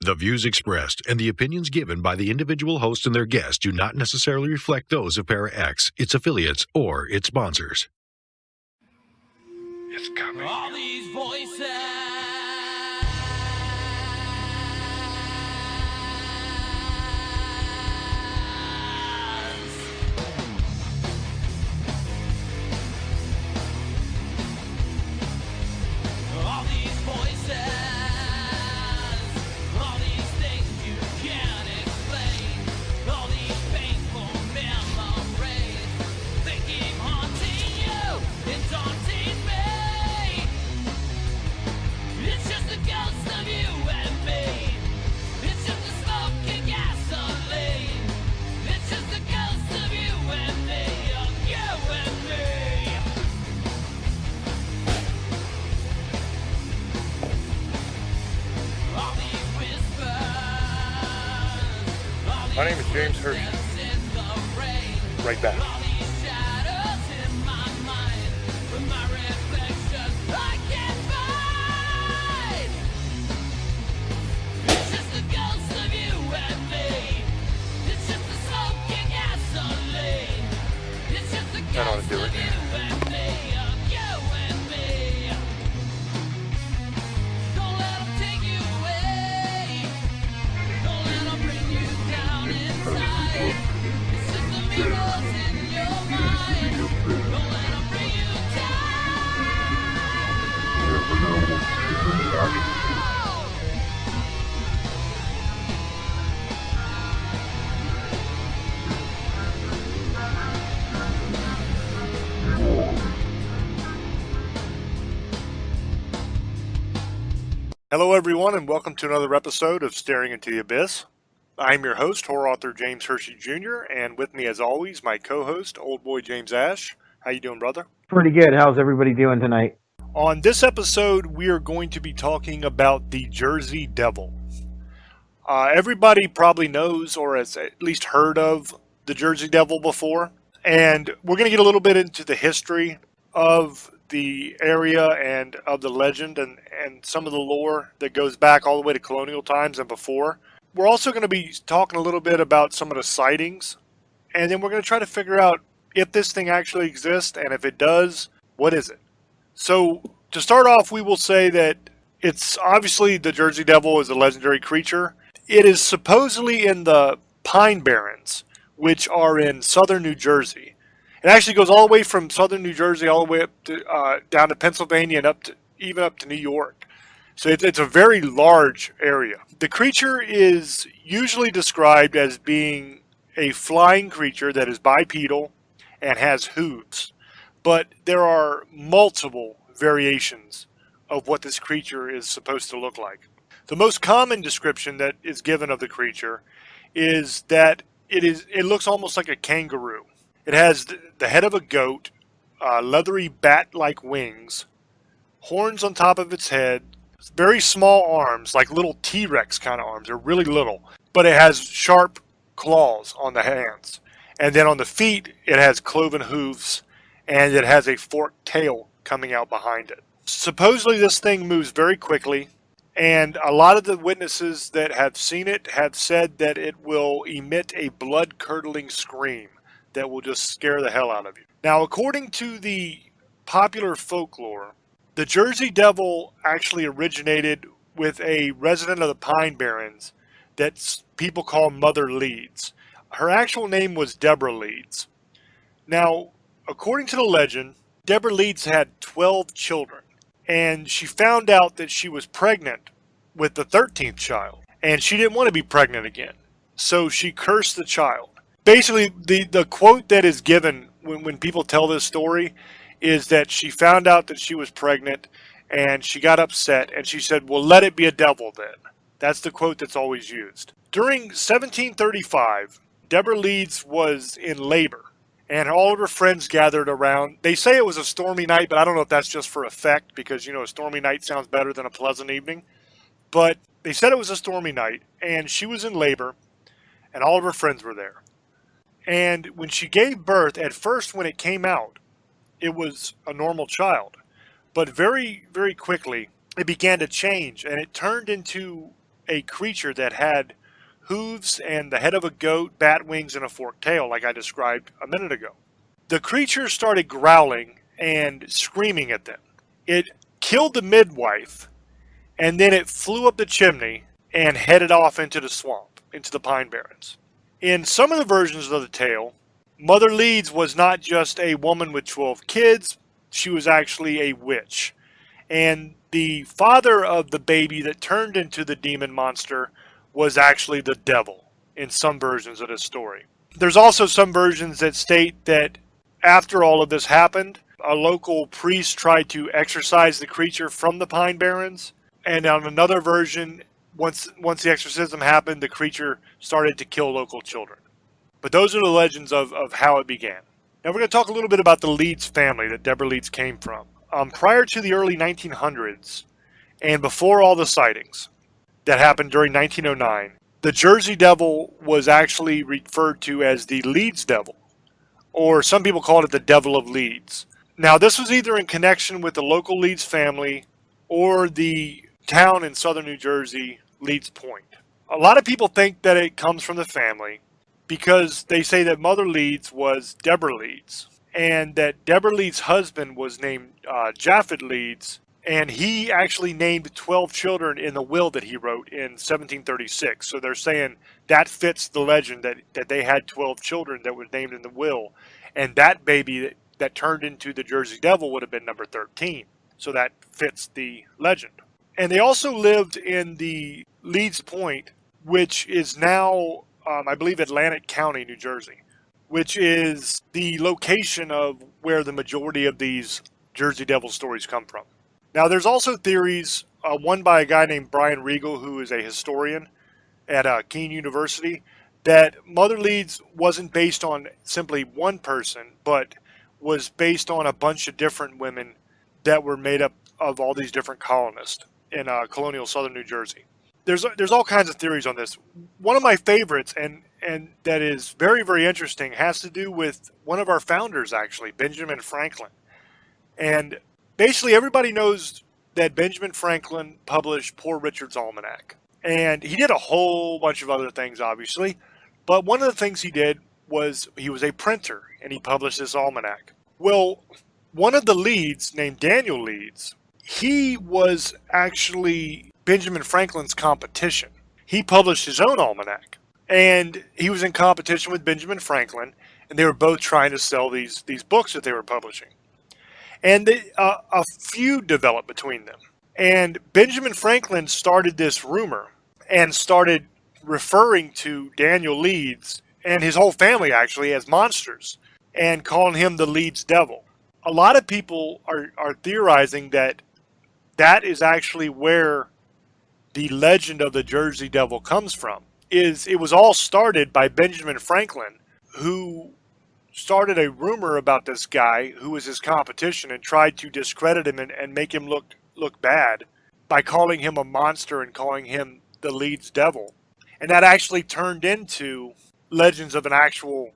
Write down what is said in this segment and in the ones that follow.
The views expressed and the opinions given by the individual host and their guests do not necessarily reflect those of Para X, its affiliates, or its sponsors. It's coming. All these voices. All these voices. All these things you can't explain. All these painful memories. They keep haunting you and daunting me. It's just a ghost of you and me. It's just a smoking gasoline. It's just a ghost of you and me. Of you and me. All these whispers. My name is James Hershey. In the rain. Right back. All these shadows in my mind. With my reflection I can't find. It's just a ghost of you and me. It's just a smoking gasoline. It's just a I know how to ghost do it. of you and me. Of you and me. Don't let 'em take you away. Don't let 'em bring you down inside. It's just the mirrors in your mind. Don't let 'em bring you down. Hello, everyone, and welcome to another episode of Staring into the Abyss. I'm your host, horror author James Hershey Jr., and with me, as always, my co-host, Old Boy James Ash. How you doing, brother? Pretty good. How's everybody doing tonight? On this episode, we are going to be talking about the Jersey Devil. Everybody probably knows or has at least heard of the Jersey Devil before, and we're going to get a little bit into the history of the area and of the legend and some of the lore that goes back all the way to colonial times and before. We're also going to be talking a little bit about some of the sightings, and then we're going to try to figure out if this thing actually exists, and if it does, what is it? So, to start off, we will say that it's obviously the Jersey Devil is a legendary creature. It is supposedly in the Pine Barrens, which are in southern New Jersey. It actually goes all the way from southern New Jersey all the way up to down to Pennsylvania and even up to New York. So it's a very large area. The creature is usually described as being a flying creature that is bipedal and has hooves. But there are multiple variations of what this creature is supposed to look like. The most common description that is given of the creature is that it looks almost like a kangaroo. It has the head of a goat, leathery bat-like wings, horns on top of its head, very small arms, like little T-Rex kind of arms. They're really little, but it has sharp claws on the hands. And then on the feet, it has cloven hooves, and it has a forked tail coming out behind it. Supposedly, this thing moves very quickly, and a lot of the witnesses that have seen it have said that it will emit a blood-curdling scream that will just scare the hell out of you. Now, according to the popular folklore, the Jersey Devil actually originated with a resident of the Pine Barrens that people call Mother Leeds. Her actual name was Deborah Leeds. Now, according to the legend, Deborah Leeds had 12 children, and she found out that she was pregnant with the 13th child, and she didn't want to be pregnant again, so she cursed the child. Basically, the quote that is given when people tell this story is that she found out that she was pregnant, and she got upset, and she said, well, let it be a devil then. That's the quote that's always used. During 1735, Deborah Leeds was in labor, and all of her friends gathered around. They say it was a stormy night, but I don't know if that's just for effect, because, a stormy night sounds better than a pleasant evening. But they said it was a stormy night, and she was in labor, and all of her friends were there. And when she gave birth, at first when it came out, it was a normal child. But very, very quickly, it began to change, and it turned into a creature that had hooves and the head of a goat, bat wings, and a forked tail, like I described a minute ago. The creature started growling and screaming at them. It killed the midwife, and then it flew up the chimney and headed off into the swamp, into the Pine Barrens. In some of the versions of the tale, Mother Leeds was not just a woman with 12 kids, she was actually a witch. And the father of the baby that turned into the demon monster was actually the devil in some versions of this story. There's also some versions that state that after all of this happened, a local priest tried to exorcise the creature from the Pine Barrens. And on another version, once the exorcism happened, the creature started to kill local children. But those are the legends of how it began. Now we're going to talk a little bit about the Leeds family that Deborah Leeds came from. Prior to the early 1900s, and before all the sightings that happened during 1909, the Jersey Devil was actually referred to as the Leeds Devil, or some people called it the Devil of Leeds. Now this was either in connection with the local Leeds family or the town in southern New Jersey, Leeds Point. A lot of people think that it comes from the family because they say that Mother Leeds was Deborah Leeds, and that Deborah Leeds' husband was named Japhet Leeds, and he actually named 12 children in the will that he wrote in 1736. So they're saying that fits the legend that they had 12 children that were named in the will, and that baby that turned into the Jersey Devil would have been number 13. So that fits the legend. And they also lived in the Leeds Point, which is now, I believe, Atlantic County, New Jersey, which is the location of where the majority of these Jersey Devil stories come from. Now, there's also theories, one by a guy named Brian Regal, who is a historian at Keene University, that Mother Leeds wasn't based on simply one person, but was based on a bunch of different women that were made up of all these different colonists in colonial southern New Jersey. There's all kinds of theories on this. One of my favorites, and that is very, very interesting, has to do with one of our founders, actually, Benjamin Franklin. And basically everybody knows that Benjamin Franklin published Poor Richard's Almanac. And he did a whole bunch of other things, obviously. But one of the things he did was he was a printer, and he published this almanac. Well, one of the Leeds, named Daniel Leeds, he was actually Benjamin Franklin's competition. He published his own almanac, and he was in competition with Benjamin Franklin, and they were both trying to sell these books that they were publishing. And a feud developed between them. And Benjamin Franklin started this rumor and started referring to Daniel Leeds and his whole family, actually, as monsters, and calling him the Leeds Devil. A lot of people are theorizing that is actually where the legend of the Jersey Devil comes from. It was all started by Benjamin Franklin, who started a rumor about this guy who was his competition and tried to discredit him and make him look bad by calling him a monster and calling him the Leeds Devil. And that actually turned into legends of an actual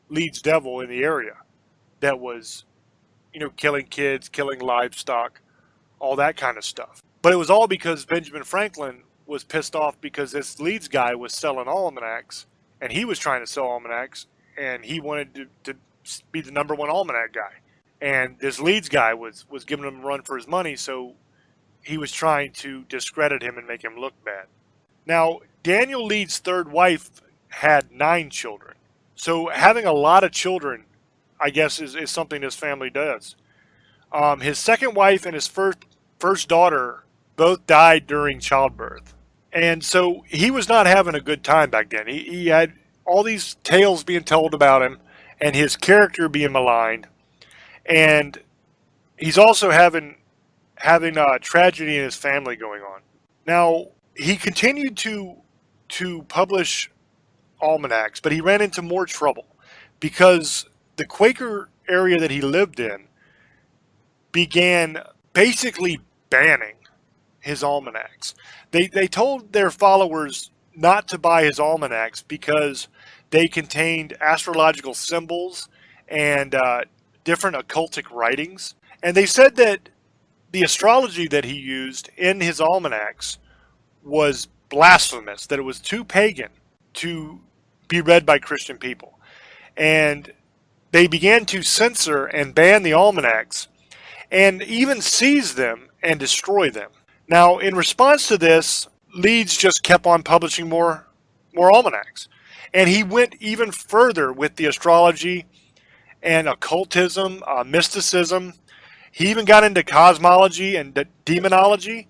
Leeds Devil in the area that was, killing kids, killing livestock, all that kind of stuff. But it was all because Benjamin Franklin was pissed off because this Leeds guy was selling almanacs, and he was trying to sell almanacs, and he wanted to be the number one almanac guy. And this Leeds guy was giving him a run for his money, so he was trying to discredit him and make him look bad. Now, Daniel Leeds' third wife had 9 children. So having a lot of children, I guess, is something this family does. His second wife and his first daughter both died during childbirth. And so he was not having a good time back then. He had all these tales being told about him and his character being maligned. And he's also having a tragedy in his family going on. Now, he continued to publish almanacs, but he ran into more trouble because the Quaker area that he lived in began basically banning his almanacs. They told their followers not to buy his almanacs because they contained astrological symbols and different occultic writings. And they said that the astrology that he used in his almanacs was blasphemous, that it was too pagan to be read by Christian people. And they began to censor and ban the almanacs and even seize them and destroy them. Now, in response to this, Leeds just kept on publishing more almanacs. And he went even further with the astrology and occultism, mysticism. He even got into cosmology and demonology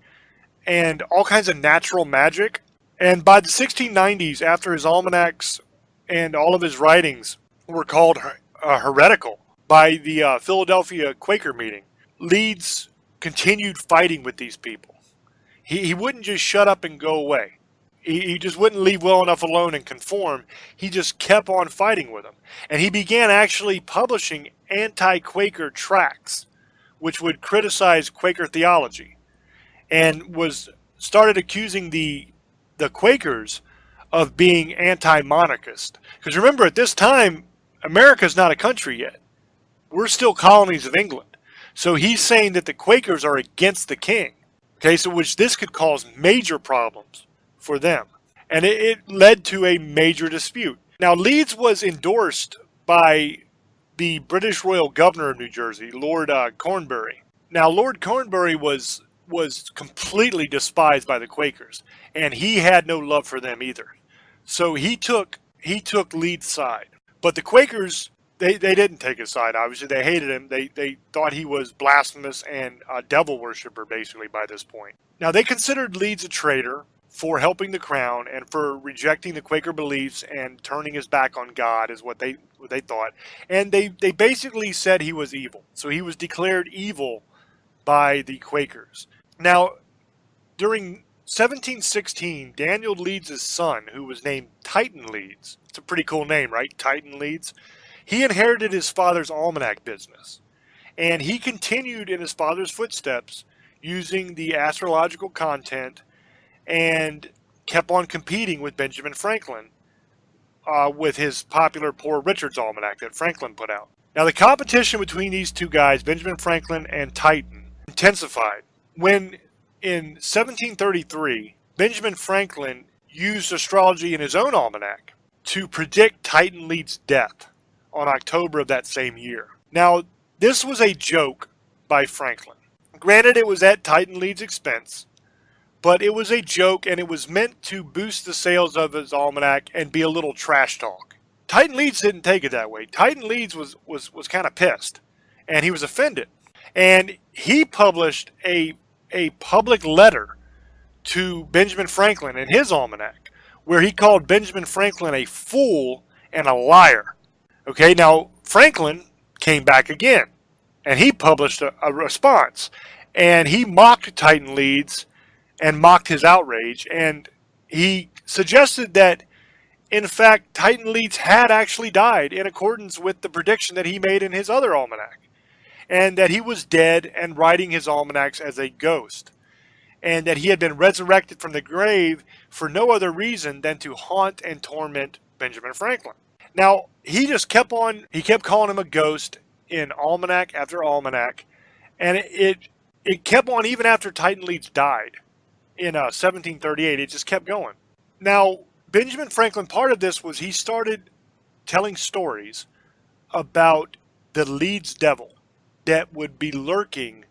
and all kinds of natural magic. And by the 1690s, after his almanacs and all of his writings were called heretical by the Philadelphia Quaker meeting, Leeds continued fighting with these people. He wouldn't just shut up and go away. He just wouldn't leave well enough alone and conform. He just kept on fighting with them. And he began actually publishing anti-Quaker tracts, which would criticize Quaker theology, and started accusing the Quakers of being anti-monarchist. Because remember, at this time, America's not a country yet. We're still colonies of England. So he's saying that the Quakers are against the king. Okay, so this could cause major problems for them. And it led to a major dispute. Now, Leeds was endorsed by the British Royal Governor of New Jersey, Lord Cornbury. Now, Lord Cornbury was completely despised by the Quakers, and he had no love for them either. So he took Leeds' side. But the Quakers, they didn't take his side, obviously. They hated him. They thought he was blasphemous and a devil worshiper, basically, by this point. Now, they considered Leeds a traitor for helping the crown and for rejecting the Quaker beliefs and turning his back on God, is what they thought. And they basically said he was evil. So he was declared evil by the Quakers. Now, during 1716, Daniel Leeds' son, who was named Titan Leeds, it's a pretty cool name, right? Titan Leeds. He inherited his father's almanac business, and he continued in his father's footsteps using the astrological content and kept on competing with Benjamin Franklin with his popular Poor Richard's Almanac that Franklin put out. Now, the competition between these two guys, Benjamin Franklin and Titan, intensified when in 1733, Benjamin Franklin used astrology in his own almanac to predict Titan Leeds' death on October of that same year. Now, this was a joke by Franklin. Granted, it was at Titan Leeds' expense, but it was a joke, and it was meant to boost the sales of his almanac and be a little trash talk. Titan Leeds didn't take it that way. Titan Leeds was kind of pissed, and he was offended. And he published a public letter to Benjamin Franklin in his almanac, where he called Benjamin Franklin a fool and a liar. Okay, now Franklin came back again, and he published a response, and he mocked Titan Leeds and mocked his outrage, and he suggested that, in fact, Titan Leeds had actually died in accordance with the prediction that he made in his other almanac, and that he was dead and writing his almanacs as a ghost, and that he had been resurrected from the grave for no other reason than to haunt and torment Benjamin Franklin. Now, he kept calling him a ghost in almanac after almanac, and it kept on even after Titan Leeds died in 1738. It just kept going. Now, Benjamin Franklin, part of this was he started telling stories about the Leeds devil that would be lurking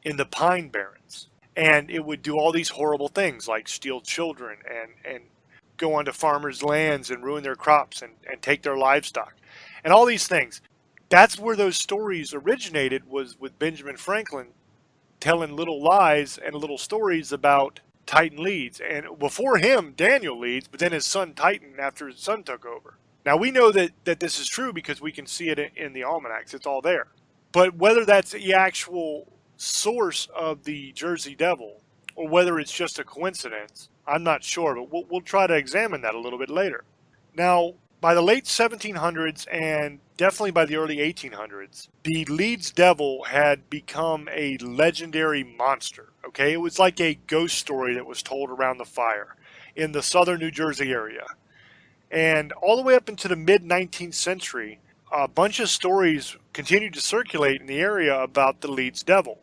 in the pine barrens, and it would do all these horrible things like steal children and go onto farmers' lands and ruin their crops and take their livestock and all these things. That's where those stories originated, was with Benjamin Franklin telling little lies and little stories about Titan Leeds. And before him, Daniel Leeds, but then his son Titan after his son took over. Now, we know that this is true because we can see it in the almanacs. It's all there. But whether that's the actual source of the Jersey Devil or whether it's just a coincidence, I'm not sure, but we'll try to examine that a little bit later. Now, by the late 1700s and definitely by the early 1800s, the Leeds Devil had become a legendary monster. Okay, it was like a ghost story that was told around the fire in the southern New Jersey area. And all the way up into the mid-19th century, a bunch of stories continued to circulate in the area about the Leeds Devil.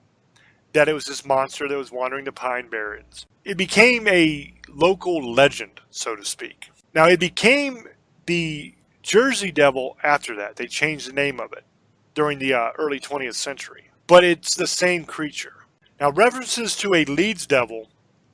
that it was this monster that was wandering the Pine Barrens. It became a local legend, so to speak. Now, it became the Jersey Devil after that. They changed the name of it during the early 20th century. But it's the same creature. Now, references to a Leeds Devil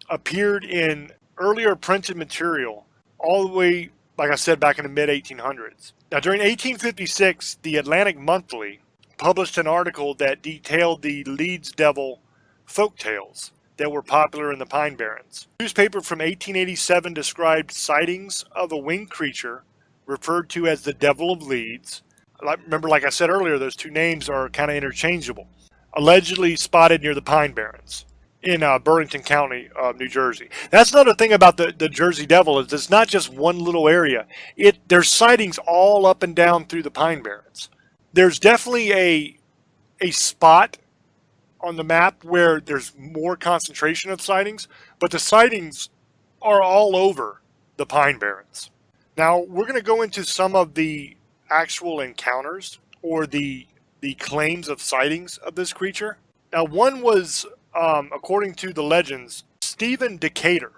appeared in earlier printed material all the way, like I said, back in the mid-1800s. Now, during 1856, the Atlantic Monthly published an article that detailed the Leeds Devil folktales that were popular in the Pine Barrens. A newspaper from 1887 described sightings of a winged creature referred to as the Devil of Leeds. Remember, like I said earlier, those two names are kind of interchangeable. Allegedly spotted near the Pine Barrens in Burlington County, New Jersey. That's another thing about the Jersey Devil is it's not just one little area. There's sightings all up and down through the Pine Barrens. There's definitely a spot on the map where there's more concentration of sightings, but the sightings are all over the Pine Barrens. Now, we're going to go into some of the actual encounters or the claims of sightings of this creature. Now, one was, according to the legends, Stephen Decatur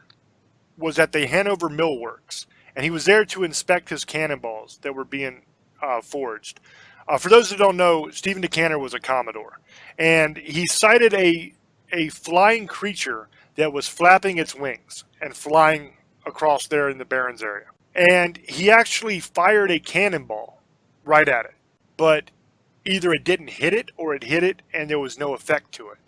was at the Hanover Mill Works, and he was there to inspect his cannonballs that were being forged. For those who don't know, Stephen Decatur was a Commodore, and he sighted a flying creature that was flapping its wings and flying across there in the Barrens area. And he actually fired a cannonball right at it, but either it didn't hit it or it hit it and there was no effect to it,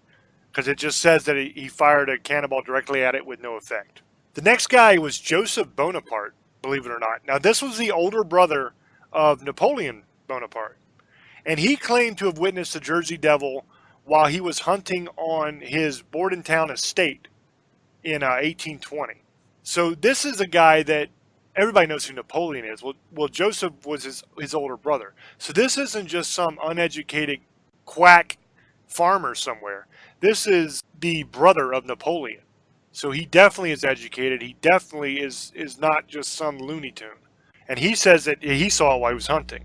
because it just says that he fired a cannonball directly at it with no effect. The next guy was Joseph Bonaparte, believe it or not. Now, this was the older brother of Napoleon Bonaparte, and he claimed to have witnessed the Jersey Devil while he was hunting on his Bordentown estate in 1820. So this is a guy that everybody knows who Napoleon is. Well, Joseph was his older brother. So this isn't just some uneducated quack farmer somewhere. This is the brother of Napoleon. So he definitely is educated. He definitely is not just some Looney Tune. And he says that he saw it while he was hunting.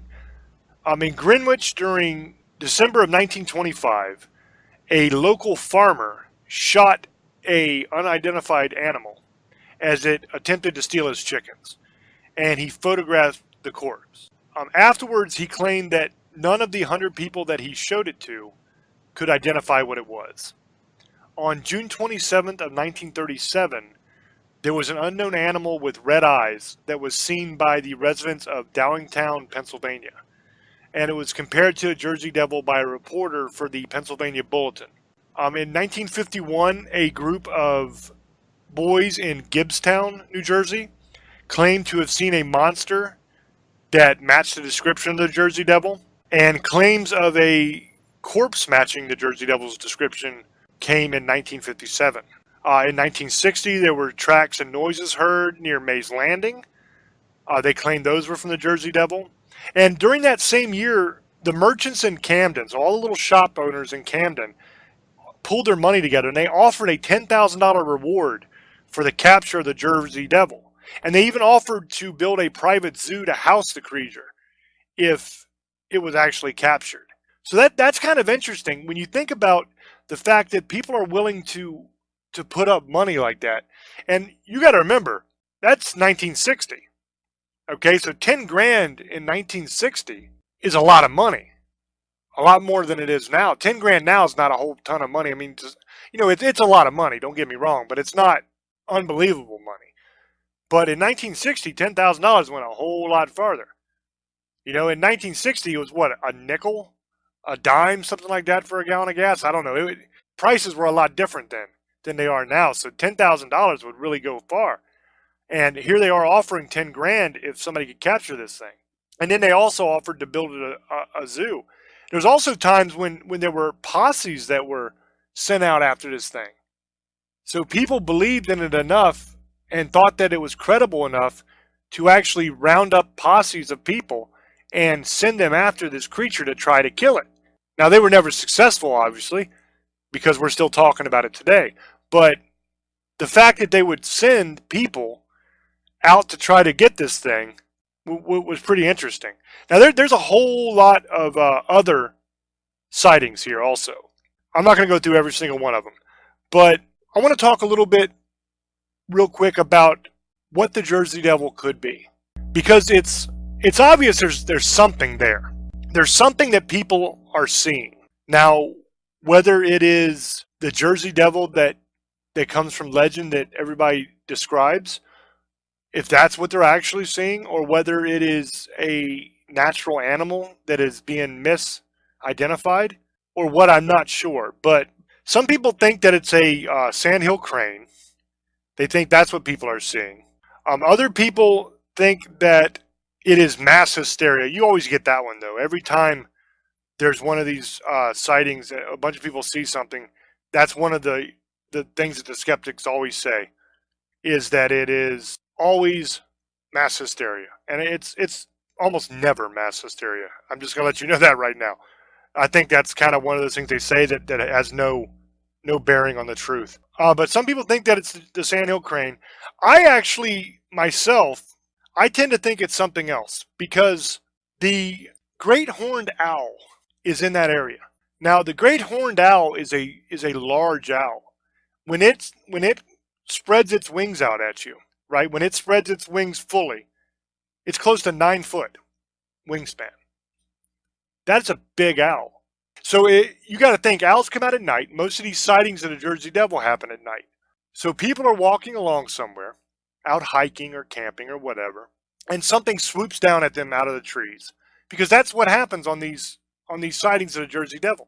In Greenwich during December of 1925, a local farmer shot a unidentified animal as it attempted to steal his chickens, and he photographed the corpse. Afterwards, he claimed that none of the 100 people that he showed it to could identify what it was. On June 27th of 1937, there was an unknown animal with red eyes that was seen by the residents of Downingtown, Pennsylvania, and it was compared to a Jersey Devil by a reporter for the Pennsylvania Bulletin. In 1951, a group of boys in Gibbstown, New Jersey, claimed to have seen a monster that matched the description of the Jersey Devil, and claims of a corpse matching the Jersey Devil's description came in 1957. In 1960, there were tracks and noises heard near Mays Landing. They claimed those were from the Jersey Devil. And during that same year, the merchants in Camden, so all the little shop owners in Camden, pulled their money together and they offered a $10,000 reward for the capture of the Jersey Devil. And they even offered to build a private zoo to house the creature if it was actually captured. So that's kind of interesting when you think about the fact that people are willing to put up money like that. And you got to remember, that's 1960. Okay, so 10 grand in 1960 is a lot of money. A lot more than it is now. 10 grand now is not a whole ton of money. I mean, just, it's a lot of money, don't get me wrong, but it's not unbelievable money. But in 1960, $10,000 went a whole lot farther. In 1960, it was what, a nickel, a dime, something like that for a gallon of gas? I don't know. Prices were a lot different then than they are now. So $10,000 would really go far. And here they are offering 10 grand if somebody could capture this thing. And then they also offered to build a zoo. There was also times when there were posses that were sent out after this thing. So people believed in it enough and thought that it was credible enough to actually round up posses of people and send them after this creature to try to kill it. Now, they were never successful, obviously, because we're still talking about it today. But the fact that they would send people out to try to get this thing was pretty interesting. Now, there's a whole lot of other sightings here also. I'm not going to go through every single one of them, but I want to talk a little bit real quick about what the Jersey Devil could be, because it's obvious there's something there. There's something that people are seeing. Now, whether it is the Jersey Devil that comes from legend that everybody describes, if that's what they're actually seeing, or whether it is a natural animal that is being misidentified, or what, I'm not sure. But some people think that it's a sandhill crane. They think that's what people are seeing. Other people think that it is mass hysteria. You always get that one, though. Every time there's one of these sightings, a bunch of people see something, that's one of the things that the skeptics always say, is that it is always mass hysteria. And it's almost never mass hysteria. I'm just going to let you know that right now. I think that's kind of one of those things they say that has no bearing on the truth. But some people think that it's the sandhill crane. I actually, myself, I tend to think it's something else, because the great horned owl is in that area. Now, the great horned owl is a large owl. When it spreads its wings out at you, right? When it spreads its wings fully, it's close to 9 foot wingspan. That's a big owl. So you got to think, owls come out at night. Most of these sightings of the Jersey Devil happen at night. So people are walking along somewhere, out hiking or camping or whatever, and something swoops down at them out of the trees, because that's what happens on these sightings of the Jersey Devil.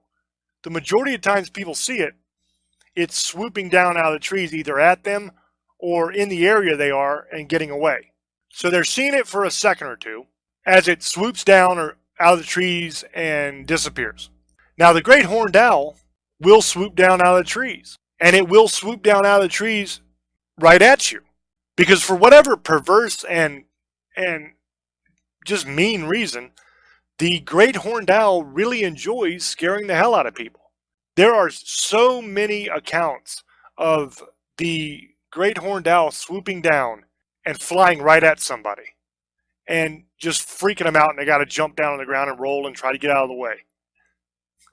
The majority of times people see it, it's swooping down out of the trees, either at them or in the area they are, and getting away. So they're seeing it for a second or two as it swoops down or out of the trees and disappears. Now, the great horned owl will swoop down out of the trees, and it will swoop down out of the trees right at you, because for whatever perverse and just mean reason, the great horned owl really enjoys scaring the hell out of people. There are so many accounts of the great horned owl swooping down and flying right at somebody and just freaking them out, and they got to jump down on the ground and roll and try to get out of the way.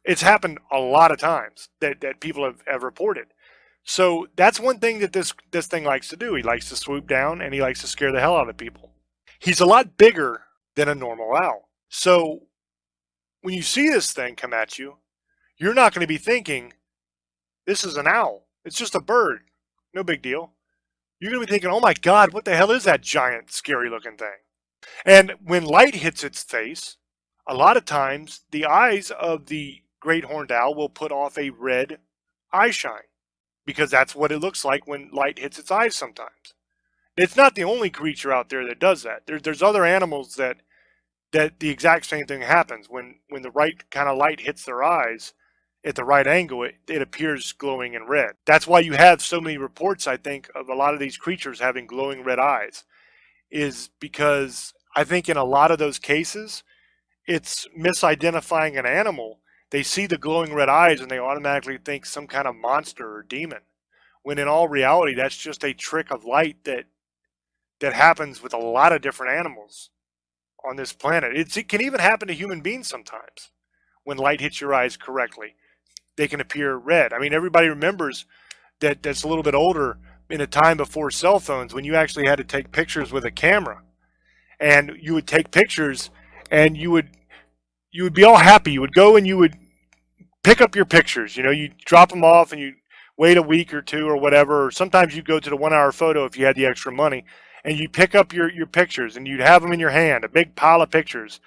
It's happened a lot of times that people have reported. So that's one thing that this thing likes to do. He likes to swoop down, and he likes to scare the hell out of people. He's a lot bigger than a normal owl. So when you see this thing come at you, you're not going to be thinking, this is an owl. It's just a bird. No big deal. You're going to be thinking, oh my God, what the hell is that giant, scary looking thing? And when light hits its face, a lot of times the eyes of the great horned owl will put off a red eye shine, because that's what it looks like when light hits its eyes sometimes. It's not the only creature out there that does that. There's other animals that the exact same thing happens. When the right kind of light hits their eyes at the right angle, it appears glowing in red. That's why you have so many reports, I think, of a lot of these creatures having glowing red eyes, is because I think in a lot of those cases, it's misidentifying an animal. They see the glowing red eyes and they automatically think some kind of monster or demon, when in all reality, that's just a trick of light that happens with a lot of different animals on this planet. It can even happen to human beings sometimes. When light hits your eyes correctly, they can appear red. I mean, everybody remembers that's a little bit older, in a time before cell phones, when you actually had to take pictures with a camera. And you would take pictures, and you would be all happy. You would go and you would pick up your pictures. You drop them off and you wait a week or two or whatever. Or sometimes you go to the 1 hour photo if you had the extra money, and you pick up your pictures, and you'd have them in your hand, a big pile of pictures.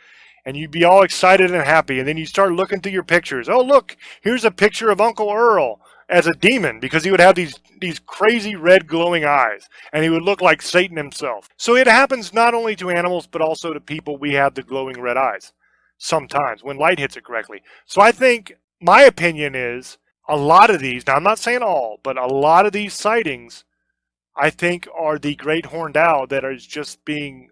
And you'd be all excited and happy. And then you start looking through your pictures. Oh, look, here's a picture of Uncle Earl as a demon, because he would have these crazy red glowing eyes, and he would look like Satan himself. So it happens not only to animals, but also to people. We have the glowing red eyes sometimes when light hits it correctly. So I think, my opinion is, a lot of these, now I'm not saying all, but a lot of these sightings, I think, are the great horned owl that is just being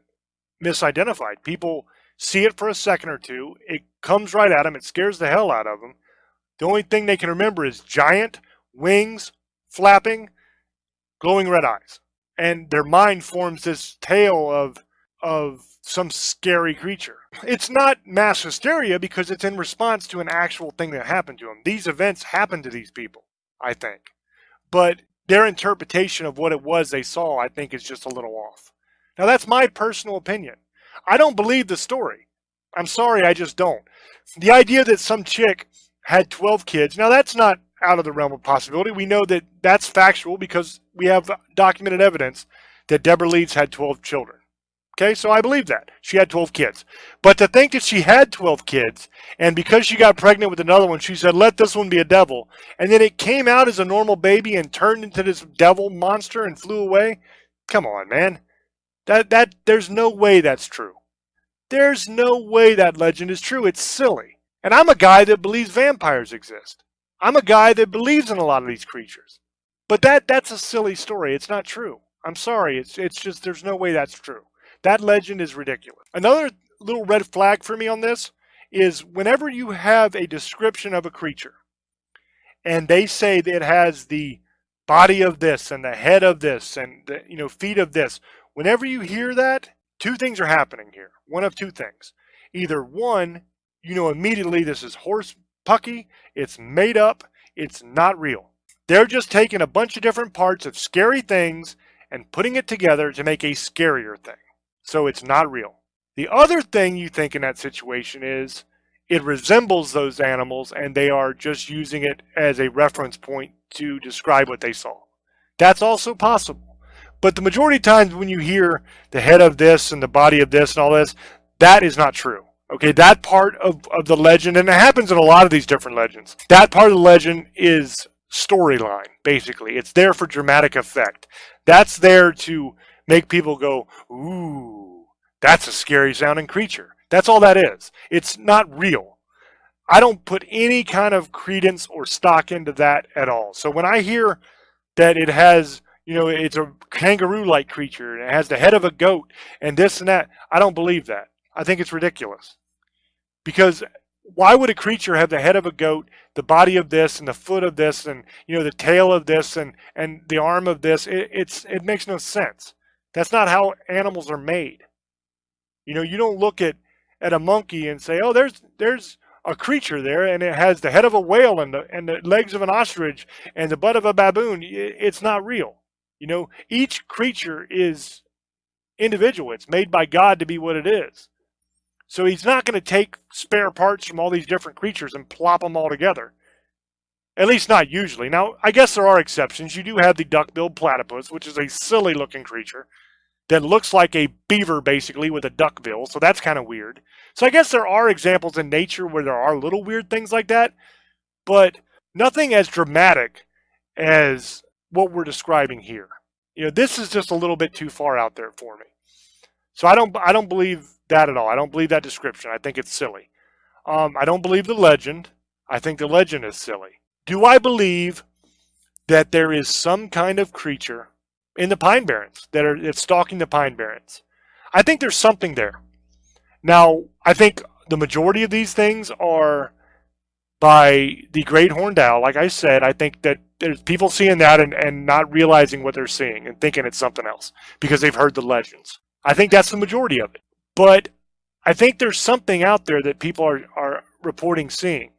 misidentified. People see it for a second or two, it comes right at them, it scares the hell out of them. The only thing they can remember is giant wings, flapping, glowing red eyes. And their mind forms this tale of some scary creature. It's not mass hysteria because it's in response to an actual thing that happened to them. These events happened to these people, I think. But their interpretation of what it was they saw, I think, is just a little off. Now, that's my personal opinion. I don't believe the story. I'm sorry, I just don't. The idea that some chick had 12 kids, now that's not out of the realm of possibility. We know that that's factual because we have documented evidence that Deborah Leeds had 12 children. Okay, so I believe that. She had 12 kids. But to think that she had 12 kids, and because she got pregnant with another one, she said, let this one be a devil, and then it came out as a normal baby and turned into this devil monster and flew away? Come on, man. There's no way that's true. There's no way that legend is true. It's silly. And I'm a guy that believes vampires exist. I'm a guy that believes in a lot of these creatures. But that's a silly story. It's not true. I'm sorry. It's just there's no way that's true. That legend is ridiculous. Another little red flag for me on this is whenever you have a description of a creature and they say that it has the body of this and the head of this and the feet of this, whenever you hear that, two things are happening here. One of two things. Either one, you know immediately this is horse pucky, it's made up, it's not real. They're just taking a bunch of different parts of scary things and putting it together to make a scarier thing. So it's not real. The other thing you think in that situation is it resembles those animals and they are just using it as a reference point to describe what they saw. That's also possible. But the majority of times when you hear the head of this and the body of this and all this, that is not true. Okay, that part of the legend, and it happens in a lot of these different legends, that part of the legend is storyline, basically. It's there for dramatic effect. That's there to make people go, ooh, that's a scary sounding creature. That's all that is. It's not real. I don't put any kind of credence or stock into that at all. So when I hear that it has, it's a kangaroo-like creature and it has the head of a goat and this and that, I don't believe that. I think it's ridiculous. Because why would a creature have the head of a goat, the body of this, and the foot of this, and the tail of this, and the arm of this? It makes no sense. That's not how animals are made. You don't look at a monkey and say, oh, there's a creature there, and it has the head of a whale and the legs of an ostrich and the butt of a baboon. It's not real. Each creature is individual. It's made by God to be what it is. So he's not going to take spare parts from all these different creatures and plop them all together. At least not usually. Now, I guess there are exceptions. You do have the duck-billed platypus, which is a silly-looking creature that looks like a beaver, basically, with a duck bill. So that's kind of weird. So I guess there are examples in nature where there are little weird things like that, but nothing as dramatic as what we're describing here. This is just a little bit too far out there for me. So I don't believe that at all. I don't believe that description. I think it's silly. I don't believe the legend. I think the legend is silly. Do I believe that there is some kind of creature in the Pine Barrens that's stalking the Pine Barrens? I think there's something there. Now, I think the majority of these things are by the great horned owl. Like I said, I think that there's people seeing that and not realizing what they're seeing and thinking it's something else because they've heard the legends. I think that's the majority of it. But I think there's something out there that people are reporting seeing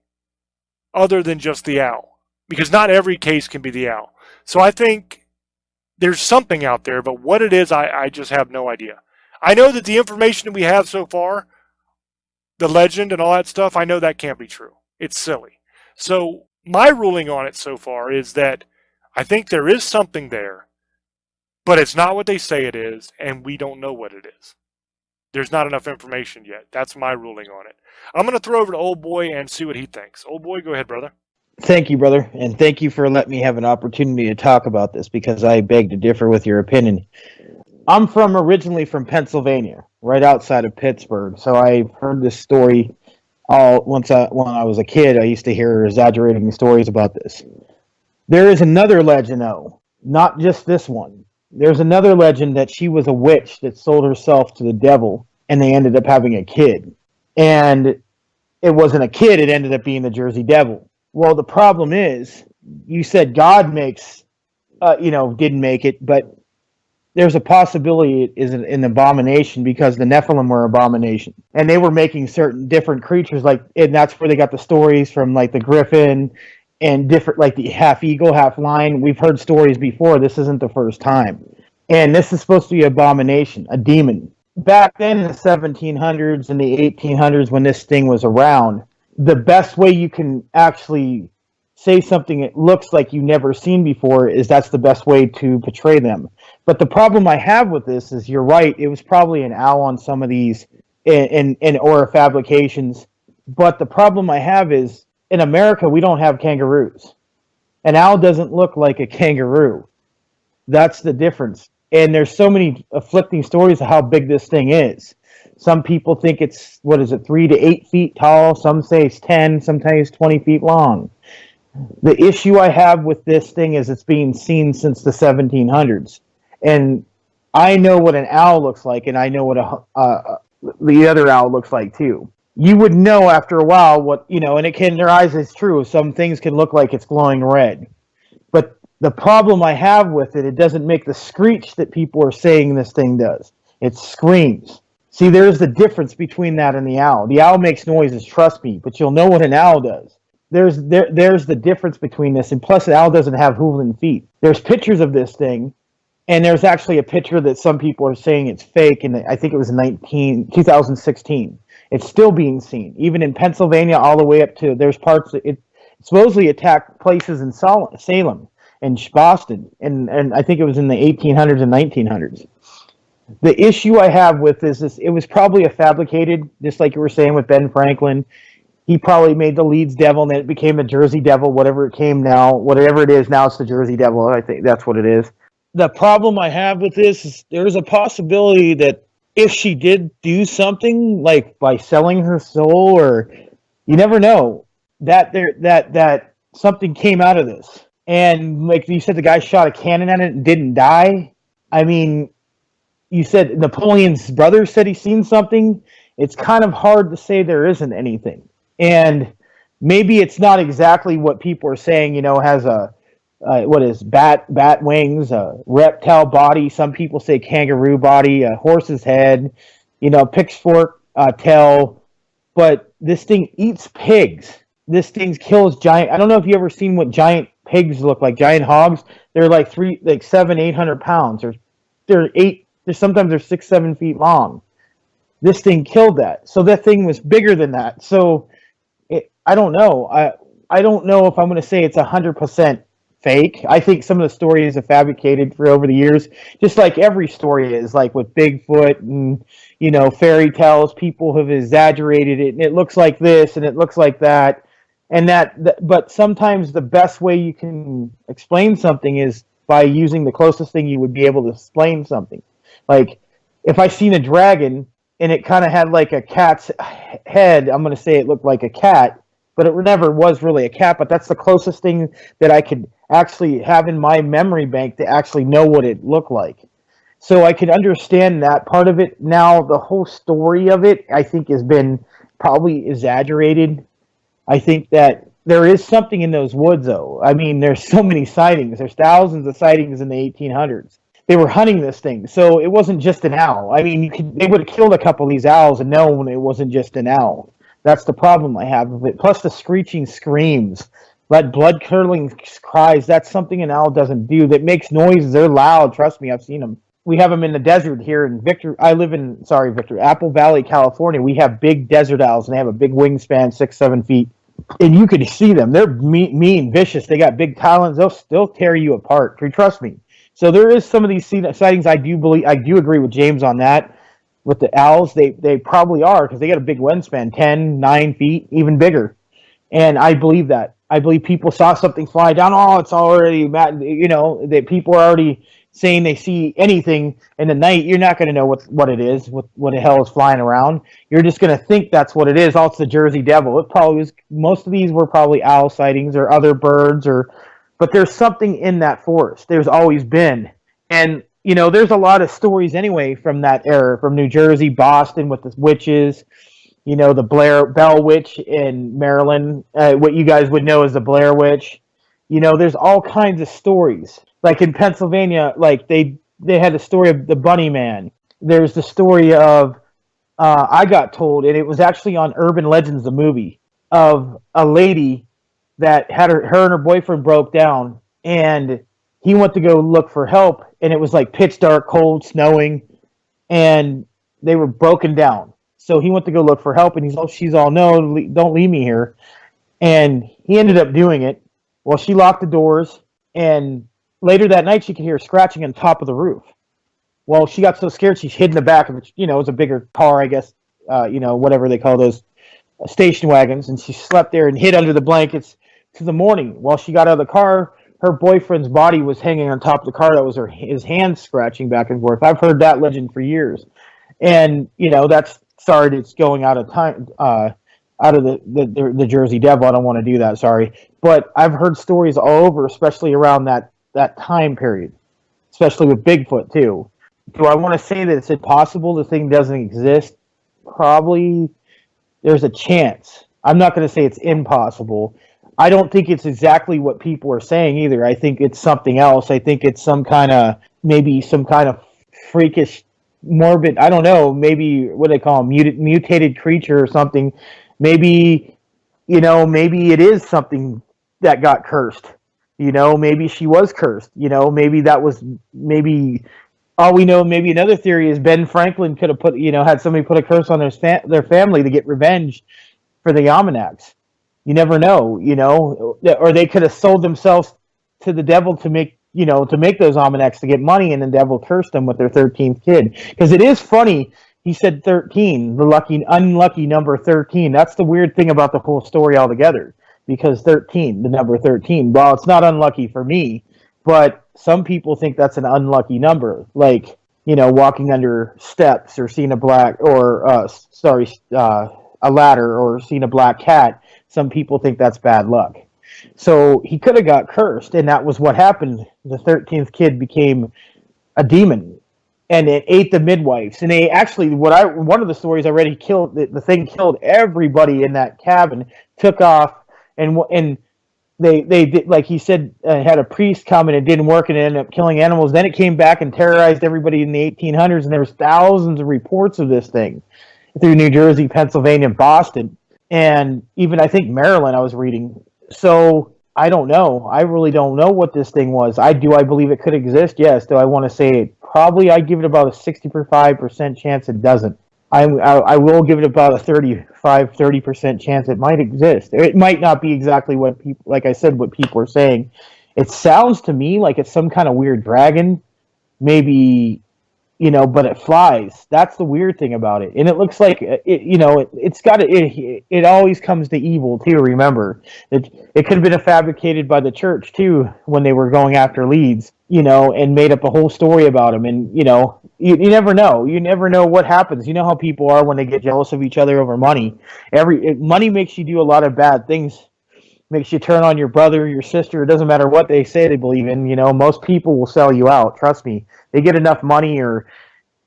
other than just the owl, because not every case can be the owl. So I think there's something out there, but what it is, I just have no idea. I know that the information that we have so far, the legend and all that stuff, I know that can't be true. It's silly. So my ruling on it so far is that I think there is something there, but it's not what they say it is, and we don't know what it is. There's not enough information yet. That's my ruling on it. I'm going to throw over to Old Boy and see what he thinks. Old Boy, go ahead, brother. Thank you, brother, and thank you for letting me have an opportunity to talk about this because I beg to differ with your opinion. I'm originally from Pennsylvania, right outside of Pittsburgh, so I've heard this story when I was a kid. I used to hear exaggerating stories about this. There is another legend, though, not just this one. There's another legend that she was a witch that sold herself to the devil, and they ended up having a kid. And it wasn't a kid, it ended up being the Jersey Devil. Well, the problem is, you said God didn't make it, but there's a possibility it is an abomination because the Nephilim were abomination, and they were making certain different creatures and that's where they got the stories from, like the griffin and different, like the half eagle, half lion. We've heard stories before. This isn't the first time, and this is supposed to be abomination, a demon. Back then in the 1700s and the 1800s, when this thing was around, the best way you can actually say something that looks like you've never seen before is that's the best way to portray them. But the problem I have with this is, you're right, it was probably an owl on some of these in aura fabrications. But the problem I have is, in America, we don't have kangaroos. An owl doesn't look like a kangaroo. That's the difference. And there's so many afflicting stories of how big this thing is. Some people think it's, 3 to 8 feet tall. Some say it's 10, sometimes 20 feet long. The issue I have with this thing is it's being seen since the 1700s. And I know what an owl looks like, and I know what the other owl looks like too. You would know after a while what, and their eyes is true. Some things can look like it's glowing red. But the problem I have with it doesn't make the screech that people are saying this thing does. It screams. See, there's the difference between that and the owl. The owl makes noises, trust me, but you'll know what an owl does. There's the difference between this, and plus the owl doesn't have hooven feet. There's pictures of this thing, and there's actually a picture that some people are saying it's fake, and I think it was 2016. It's still being seen, even in Pennsylvania, all the way up to, there's parts that it supposedly attacked places in Salem and Boston, and I think it was in the 1800s and 1900s. The issue I have with this is it was probably a fabricated, just like you were saying with Ben Franklin. He probably made the Leeds Devil, and then it became a Jersey Devil, whatever it is now, it's the Jersey Devil. I think that's what it is. The problem I have with this is there's a possibility that if she did do something, like by selling her soul, or you never know, that something came out of this. And like you said, the guy shot a cannon at it and didn't die. I mean, you said Napoleon's brother said he's seen something. It's kind of hard to say there isn't anything. And maybe it's not exactly what people are saying, has a bat wings, a reptile body. Some people say kangaroo body, a horse's head, pitchfork tail. But this thing eats pigs. This thing kills giant. I don't know if you ever seen what giant pigs look like, giant hogs. They're like 700-800 pounds, or sometimes they're 6-7 feet long. This thing killed that. So that thing was bigger than that. So I don't know. I don't know if I'm going to say it's 100% fake. I think some of the stories are fabricated for over the years, just like every story is, like with Bigfoot and fairy tales. People have exaggerated it, and it looks like this and it looks like that, and but sometimes the best way you can explain something is by using the closest thing you would be able to explain something. Like if I seen a dragon and it kind of had like a cat's head, I'm going to say it looked like a cat, but it never was really a cat. But that's the closest thing that I could actually have in my memory bank to actually know what it looked like. So I could understand that part of it. Now, the whole story of it, I think, has been probably exaggerated. I think that there is something in those woods, though. I mean, there's so many sightings. There's thousands of sightings in the 1800s. They were hunting this thing, so it wasn't just an owl. I mean, they would have killed a couple of these owls and known it wasn't just an owl. That's the problem I have with it. Plus the screeching screams, that blood-curdling cries, that's something an owl doesn't do. That makes noises. They're loud. Trust me, I've seen them. We have them in the desert here in Apple Valley, California. We have big desert owls, and they have a big wingspan, 6-7 feet. And you could see them. They're mean, vicious. They got big talons. They'll tear you apart. Trust me. So there is some of these sightings. I do agree with James on that. With the owls, they probably are, because they got a big wingspan, 10, 9 feet, even bigger. And I believe that. I believe people saw something fly down. Oh, it's already, that people are already saying they see anything in the night. You're not going to know what it is, what the hell is flying around. You're just going to think that's what it is. Oh, it's the Jersey Devil. It probably was. Most of these were probably owl sightings or other birds, but there's something in that forest. There's always been. And, there's a lot of stories anyway from that era, from New Jersey, Boston with the witches, the Bell Witch in Maryland, what you guys would know as the Blair Witch. There's all kinds of stories. Like in Pennsylvania, like they they had the story of the Bunny Man. There's the story of I got told, and it was actually on Urban Legends, the movie, of a lady that had her and her boyfriend broke down, and he went to go look for help, and it was like pitch dark, cold, snowing, and they were broken down. So he went to go look for help, and she's all, no, don't leave me here. And he ended up doing it. Well, she locked the doors, and later that night she could hear scratching on top of the roof. Well, she got so scared she hid in the back of it. You know, it was a bigger car, I guess, whatever they call those station wagons, and she slept there and hid under the blankets to the morning. While she got out of the car, her boyfriend's body was hanging on top of the car. That was his hands scratching back and forth. I've heard that legend for years. And, that's, sorry, it's going out of time, out of the Jersey Devil. I don't want to do that, sorry. But I've heard stories all over, especially around that time period, especially with Bigfoot, too. Do I want to say that it's impossible the thing doesn't exist? Probably there's a chance. I'm not going to say it's impossible. I don't think it's exactly what people are saying either. I think it's something else. I think it's maybe some kind of freakish, morbid, I don't know, maybe what they call a mutated creature or something. Maybe, maybe it is something that got cursed. Maybe she was cursed. Maybe that was, all we know, maybe another theory is Ben Franklin could have had somebody put a curse on their family to get revenge for the Almanacs. You never know, or they could have sold themselves to the devil to make those almanacs to get money, and the devil cursed them with their 13th kid. Because it is funny, he said 13, the unlucky number 13. That's the weird thing about the whole story altogether. Because 13, the number 13, well, it's not unlucky for me, but some people think that's an unlucky number, like, walking under steps or seeing a a ladder or seeing a black cat. Some people think that's bad luck. So he could have got cursed, and that was what happened. The 13th kid became a demon, and it ate the midwives. And they actually, one of the stories I read, the thing killed everybody in that cabin, took off, and they did, like he said, had a priest come, and it didn't work, and it ended up killing animals. Then it came back and terrorized everybody in the 1800s, and there was thousands of reports of this thing through New Jersey, Pennsylvania, Boston, and even I think Maryland I was reading. So I don't know. I really don't know what this thing was. I believe it could exist? Yes. Do I want to say it? Probably I'd give it about a 65% chance it doesn't. I will give it about a 30% chance it might exist. It might not be exactly what people, like I said, what people are saying. It sounds to me like it's some kind of weird dragon, maybe, but it flies. That's the weird thing about it. And it looks like it always comes to evil too. Remember, it could have been fabricated by the church too when they were going after leads, and made up a whole story about them. And, you never know. You never know what happens. You know how people are when they get jealous of each other over money. Money makes you do a lot of bad things. Makes you turn on your brother, your sister. It doesn't matter what they say they believe in. Most people will sell you out. Trust me. They get enough money, or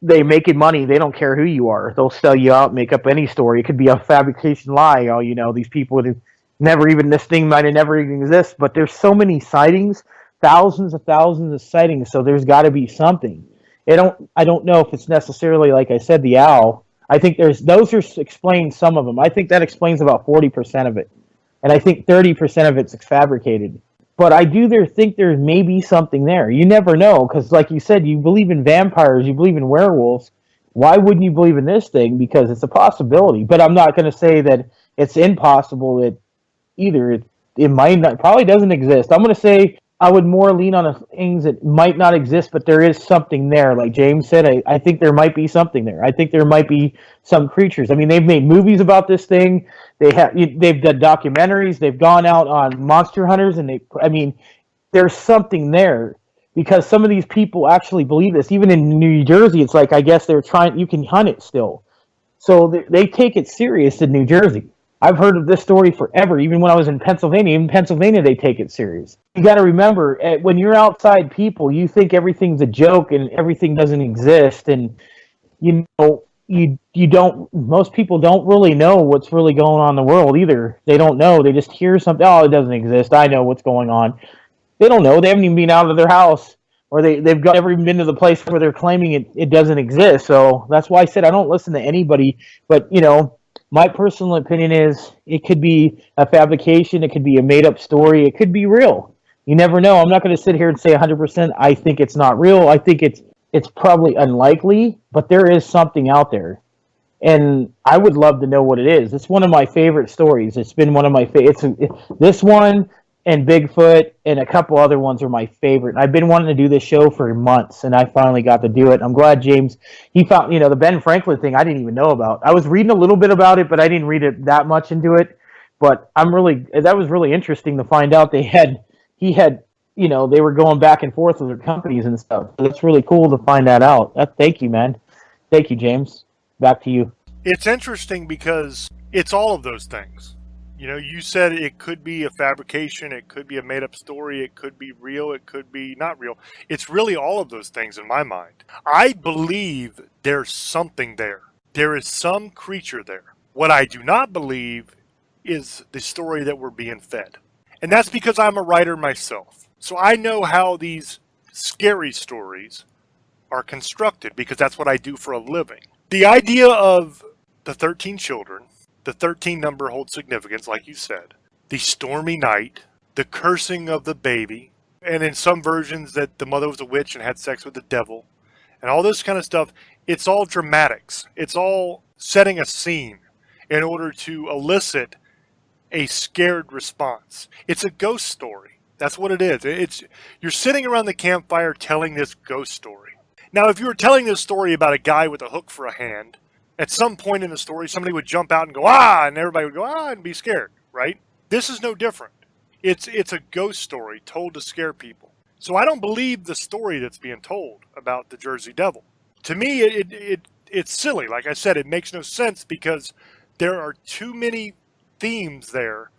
they making money. They don't care who you are. They'll sell you out, make up any story. It could be a fabrication lie. These people would have this thing might have never even exist. But there's so many sightings, thousands of sightings. So there's got to be something. I don't know if it's necessarily, like I said, the owl. I think those explain some of them. I think that explains about 40% of it. And I think 30% of it's fabricated. But I do think there may be something there. You never know, because like you said, you believe in vampires, you believe in werewolves. Why wouldn't you believe in this thing? Because it's a possibility. But I'm not going to say that it's impossible that either. It might not, probably doesn't exist. I'm going to say I would more lean on things that might not exist, but there is something there. Like James said, I think there might be something there. I think there might be some creatures. I mean, they've made movies about this thing. They've done documentaries. They've gone out on monster hunters, and there's something there, because some of these people actually believe this. Even in New Jersey, it's like, I guess you can hunt it still. So they take it serious in New Jersey. I've heard of this story forever, even when I was in Pennsylvania. In Pennsylvania, they take it serious. You got to remember, when you're outside people, you think everything's a joke and everything doesn't exist. And, most people don't really know what's really going on in the world either. They don't know. They just hear something. Oh, it doesn't exist. I know what's going on. They don't know. They haven't even been out of their house or they've got every been to the place where they're claiming it doesn't exist. So that's why I said I don't listen to anybody. But my personal opinion is it could be a fabrication, it could be a made up story, it could be real. You never know. I'm not going to sit here and say 100%. I think it's not real. I think it's probably unlikely, but there is something out there, and I would love to know what it is. It's one of my favorite stories. It's been one of my this one and Bigfoot and a couple other ones are my favorite. I've been wanting to do this show for months, and I finally got to do it. I'm glad James, he found, the Ben Franklin thing I didn't even know about. I was reading a little bit about it, but I didn't read it that much into it. But that was really interesting to find out he had, they were going back and forth with their companies and stuff. So it's really cool to find that out. Thank you, man. Thank you, James. Back to you. It's interesting because it's all of those things. You said it could be a fabrication, it could be a made-up story, it could be real, it could be not real. It's really all of those things in my mind. I believe there's something there. There is some creature there. What I do not believe is the story that we're being fed. And that's because I'm a writer myself. So I know how these scary stories are constructed because that's what I do for a living. The idea of the 13 children, the 13 number holds significance, like you said. The stormy night, the cursing of the baby, and in some versions that the mother was a witch and had sex with the devil, and all this kind of stuff, it's all dramatics. It's all setting a scene in order to elicit a scared response. It's a ghost story. That's what it is. You're sitting around the campfire telling this ghost story. Now, if you were telling this story about a guy with a hook for a hand, at some point in the story, somebody would jump out and go, ah, and everybody would go, ah, and be scared, right? This is no different. It's a ghost story told to scare people. So I don't believe the story that's being told about the Jersey Devil. To me, it's silly. Like I said, it makes no sense because there are too many themes there,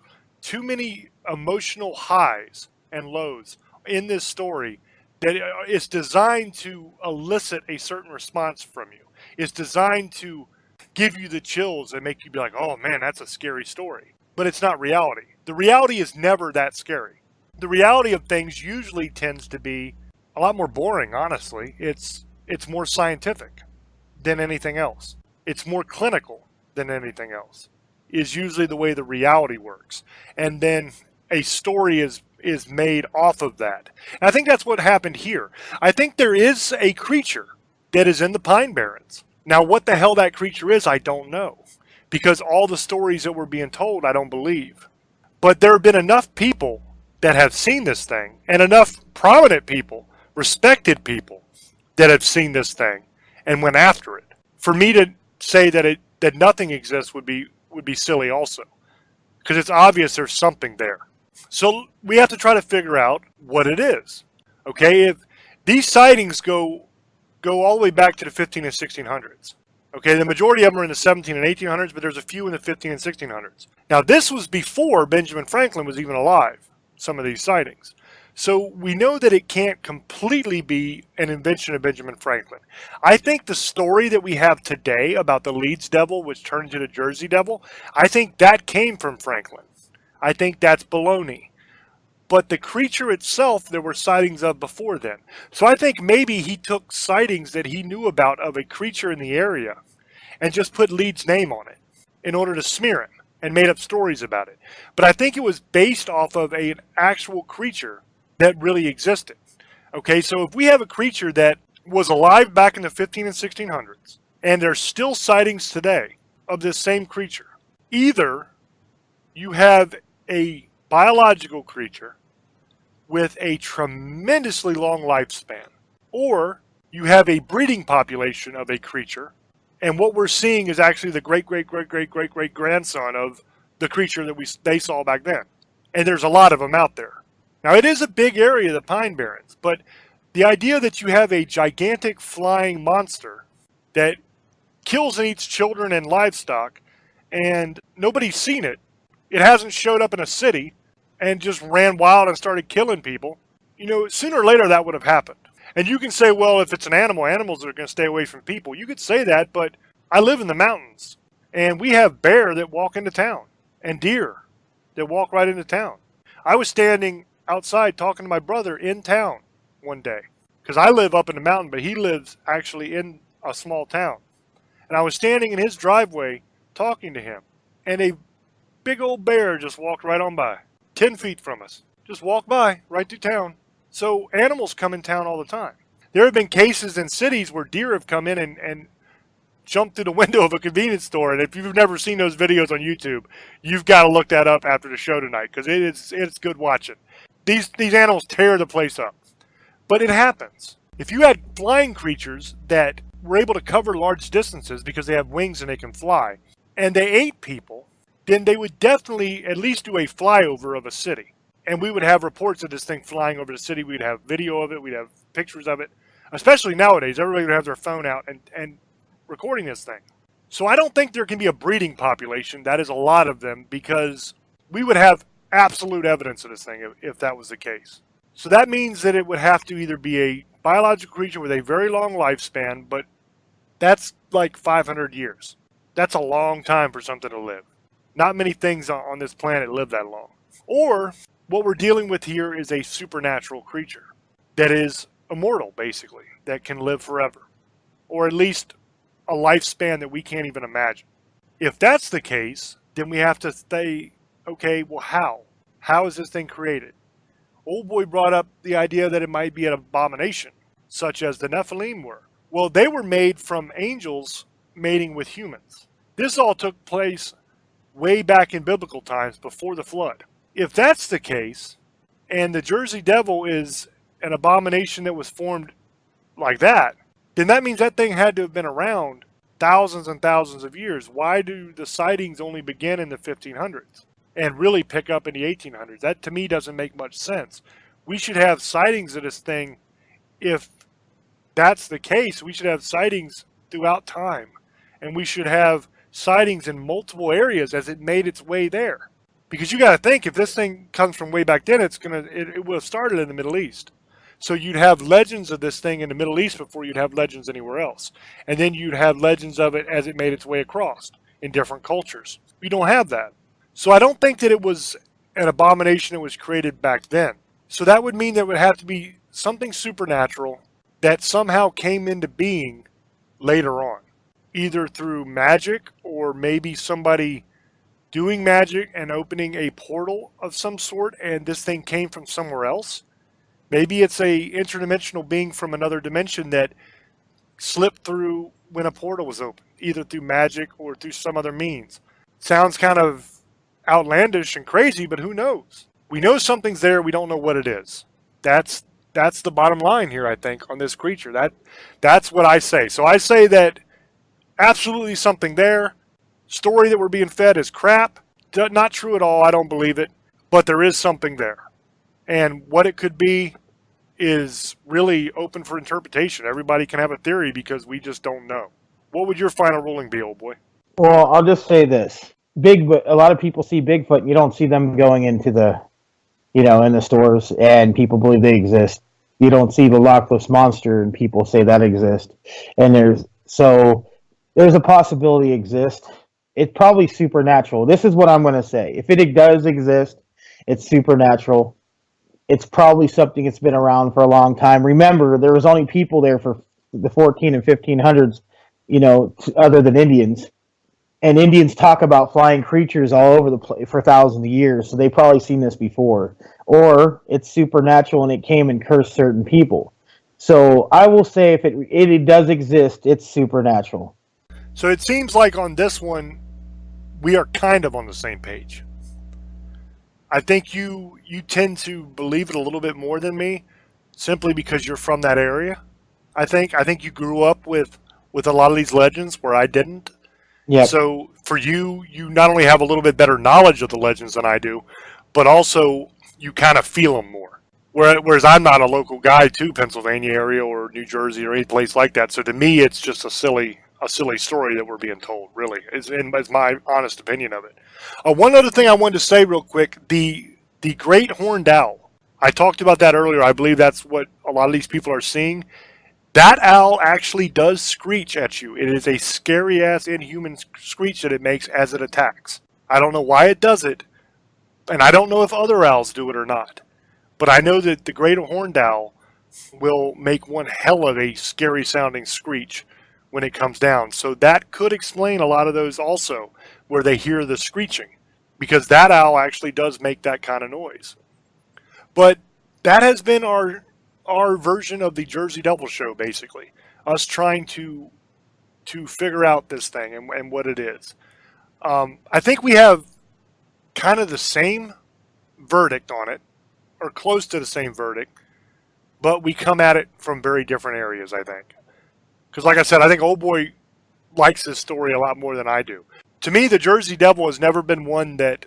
too many emotional highs and lows in this story that is designed to elicit a certain response from you. It's designed to give you the chills and make you be like, oh man, that's a scary story. But it's not reality. The reality is never that scary. The reality of things usually tends to be a lot more boring, honestly. It's more scientific than anything else. It's more clinical than anything else, is usually the way the reality works. And then a story is made off of that. And I think that's what happened here. I think there is a creature that is in the Pine Barrens. Now, what the hell that creature is, I don't know. Because all the stories that were being told, I don't believe. But there have been enough people that have seen this thing, and enough prominent people, respected people, that have seen this thing and went after it. For me to say that nothing exists would be silly also. Because it's obvious there's something there. So we have to try to figure out what it is. Okay, if these sightings go all the way back to the 15 and 1600s. Okay, the majority of them are in the 17 and 1800s, but there's a few in the 15 and 1600s. Now, this was before Benjamin Franklin was even alive, some of these sightings. So we know that it can't completely be an invention of Benjamin Franklin. I think the story that we have today about the Leeds Devil, which turned into the Jersey Devil, I think that came from Franklin. I think that's baloney. But the creature itself, there were sightings of before then. So I think maybe he took sightings that he knew about of a creature in the area and just put Leeds' name on it in order to smear him and made up stories about it. But I think it was based off of an actual creature that really existed. Okay, so if we have a creature that was alive back in the 15 and 1600s, and there's still sightings today of this same creature, either you have a biological creature with a tremendously long lifespan, or you have a breeding population of a creature, and what we're seeing is actually the great-great-great-great-great-great-grandson of the creature that they saw back then. And there's a lot of them out there. Now, it is a big area, the Pine Barrens, but the idea that you have a gigantic flying monster that kills and eats children and livestock, and nobody's seen it, it hasn't showed up in a city, and just ran wild and started killing people, sooner or later that would have happened. And you can say, well, if it's an animal, animals are going to stay away from people. You could say that, but I live in the mountains, and we have bear that walk into town, and deer that walk right into town. I was standing outside talking to my brother in town one day, because I live up in the mountain, but he lives actually in a small town. And I was standing in his driveway talking to him, and a big old bear just walked right on by, 10 feet from us. Just walked by right through town. So animals come in town all the time. There have been cases in cities where deer have come in and jumped through the window of a convenience store. And if you've never seen those videos on YouTube, you've got to look that up after the show tonight, because it's good watching. These animals tear the place up. But it happens. If you had flying creatures that were able to cover large distances because they have wings and they can fly, and they ate people, then they would definitely at least do a flyover of a city. And we would have reports of this thing flying over the city. We'd have video of it. We'd have pictures of it. Especially nowadays, everybody would have their phone out and recording this thing. So I don't think there can be a breeding population. That is a lot of them, because we would have absolute evidence of this thing if that was the case. So that means that it would have to either be a biological creature with a very long lifespan, but that's like 500 years. That's a long time for something to live. Not many things on this planet live that long. Or what we're dealing with here is a supernatural creature that is immortal, basically, that can live forever. Or at least a lifespan that we can't even imagine. If that's the case, then we have to say, okay, well, how? How is this thing created? Old boy brought up the idea that it might be an abomination, such as the Nephilim were. Well, they were made from angels mating with humans. This all took place way back in biblical times, before the flood. If that's the case, and the Jersey Devil is an abomination that was formed like that, then that means that thing had to have been around thousands and thousands of years. Why do the sightings only begin in the 1500s and really pick up in the 1800s? That to me doesn't make much sense. We should have sightings of this thing. If that's the case, we should have sightings throughout time, and we should have sightings in multiple areas as it made its way there. Because you got to think, if this thing comes from way back then, it would have started in the Middle East. So you'd have legends of this thing in the Middle East before you'd have legends anywhere else. And then you'd have legends of it as it made its way across in different cultures. We don't have that. So I don't think that it was an abomination that was created back then. So that would mean that it would have to be something supernatural that somehow came into being later on, either through magic or maybe somebody doing magic and opening a portal of some sort, and this thing came from somewhere else. Maybe it's a interdimensional being from another dimension that slipped through when a portal was open, either through magic or through some other means. Sounds kind of outlandish and crazy, but who knows? We know something's there, we don't know what it is. That's the bottom line here, I think, on this creature. That's what I say. So I say that absolutely something there. Story that we're being fed is crap. Not true at all. I don't believe it. But there is something there. And what it could be is really open for interpretation. Everybody can have a theory because we just don't know. What would your final ruling be, old boy? Well, I'll just say this. Bigfoot, a lot of people see Bigfoot, and you don't see them going into the, in the stores, and people believe they exist. You don't see the Loch Ness Monster, and people say that exists. And there's a possibility exists. It's probably supernatural. This is what I'm going to say. If it does exist, it's supernatural. It's probably something that's been around for a long time. Remember, there was only people there for the 14 and 1500s, other than Indians. And Indians talk about flying creatures all over the place for thousands of years, so they've probably seen this before. Or it's supernatural and it came and cursed certain people. So I will say if it does exist, it's supernatural. So it seems like on this one, we are kind of on the same page. I think you tend to believe it a little bit more than me, simply because you're from that area. I think you grew up with a lot of these legends where I didn't. Yeah. So for you not only have a little bit better knowledge of the legends than I do, but also you kind of feel them more. Whereas I'm not a local guy to Pennsylvania area or New Jersey or any place like that. So to me, it's just a silly story that we're being told, really, is my honest opinion of it. One other thing I wanted to say real quick, the great horned owl. I talked about that earlier. I believe that's what a lot of these people are seeing. That owl actually does screech at you. It is a scary-ass inhuman screech that it makes as it attacks. I don't know why it does it, and I don't know if other owls do it or not. But I know that the great horned owl will make one hell of a scary sounding screech when it comes down. So that could explain a lot of those also, where they hear the screeching, because that owl actually does make that kind of noise. But that has been our version of the Jersey Devil show, basically. Us trying to figure out this thing and what it is. I think we have kind of the same verdict on it, or close to the same verdict, but we come at it from very different areas, I think. Because like I said, I think Old Boy likes this story a lot more than I do. To me, the Jersey Devil has never been one that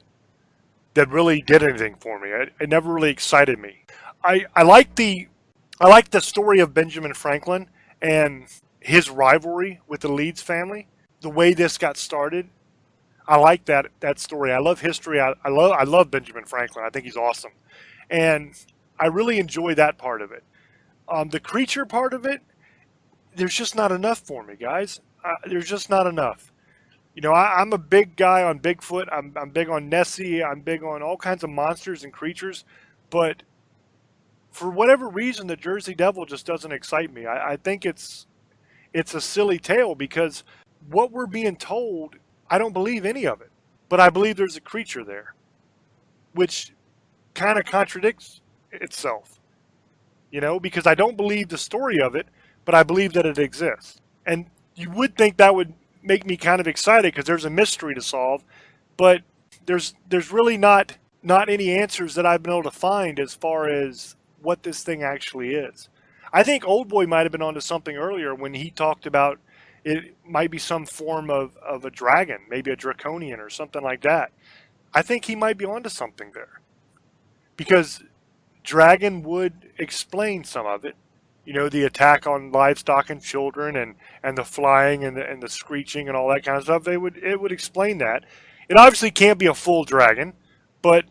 really did anything for me. It never really excited me. I like the story of Benjamin Franklin and his rivalry with the Leeds family. The way this got started, I like that story. I love history. I love Benjamin Franklin. I think he's awesome, and I really enjoy that part of it. The creature part of it, there's just not enough for me, guys. There's just not enough. You know, I'm a big guy on Bigfoot. I'm big on Nessie. I'm big on all kinds of monsters and creatures, but for whatever reason, the Jersey Devil just doesn't excite me. I think it's a silly tale, because what we're being told, I don't believe any of it. But I believe there's a creature there, which kind of contradicts itself. You know, because I don't believe the story of it, but I believe that it exists. And you would think that would make me kind of excited, because there's a mystery to solve, but there's really not any answers that I've been able to find as far as what this thing actually is. I think Old Boy might have been onto something earlier when he talked about it might be some form of a dragon, maybe a draconian or something like that. I think he might be onto something there, because dragon would explain some of it. You know, the attack on livestock and children, and the flying and the screeching and all that kind of stuff. It would explain that. It obviously can't be a full dragon, but